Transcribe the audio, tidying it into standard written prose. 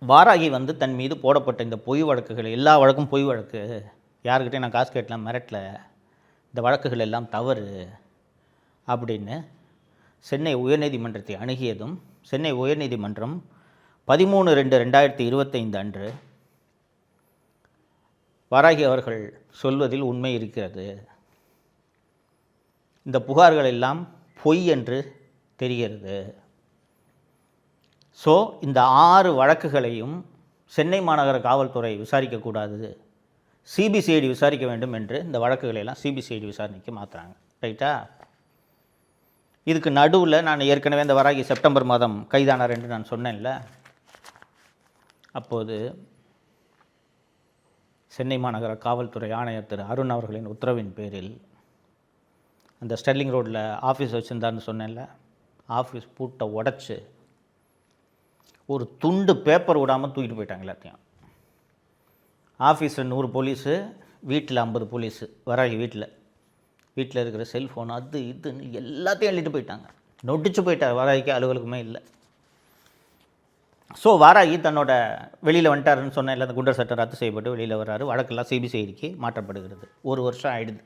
வாராகி தன் மீது போடப்பட்ட இந்த பொய் வழக்குகள், எல்லா வழக்கும் பொய் வழக்கு, யாருக்கிட்டே நான் காசு கேட்டலாம் மிரட்டல, இந்த வழக்குகள் எல்லாம் தவறு அப்படின்னு சென்னை உயர்நீதிமன்றத்தை அணுகியதும் சென்னை உயர்நீதிமன்றம் 13/2/2025 அன்று வாராகி அவர்கள் சொல்வதில் உண்மை இருக்கிறது, இந்த புகார்கள் எல்லாம் பொய் என்று தெரிகிறது. ஸோ இந்த 6 வழக்குகளையும் சென்னை மாநகர காவல்துறை விசாரிக்கக்கூடாது, சிபிசிஐடி விசாரிக்க வேண்டும் என்று இந்த வழக்குகளையெல்லாம் சிபிசிஐடி விசாரணைக்கு மாற்றுறாங்க. ரைட்டா? இதுக்கு நடுவில் நான் ஏற்கனவே இந்த வாராகி செப்டம்பர் மாதம் கைதானார் என்று நான் சொன்னேன்ல, அப்போது சென்னை மாநகர காவல்துறை ஆணையர் திரு அருண் அவர்களின் உத்தரவின் பேரில் அந்த ஸ்டெர்லிங் ரோட்டில் ஆஃபீஸ் வச்சுருந்தார்னு சொன்னேன்ல, ஆஃபீஸ் பூட்டை உடச்சி ஒரு துண்டு பேப்பர் விடாமல் தூக்கிட்டு போயிட்டாங்க எல்லாத்தையும். ஆஃபீஸில் 100 போலீஸு, வீட்டில் 50 போலீஸு. வாராகி வீட்டில் இருக்கிற செல்ஃபோன் அது இதுன்னு எல்லாத்தையும் அள்ளிட்டு போயிட்டாங்க. நொடிச்சு போயிட்டார். வாராகிக்கு அலுவலகமே இல்லை. ஸோ வாராகி தன்னோட வெளியில் வந்துட்டாருன்னு சொன்னேன் இல்லை, அந்த குண்டர் சட்டம் ரத்து செய்யப்பட்டு வெளியில் வர்றாரு. வழக்கெல்லாம் சிபிசிஐடிக்கு மாற்றப்படுகிறது. 1 வருஷம் ஆகிடுது.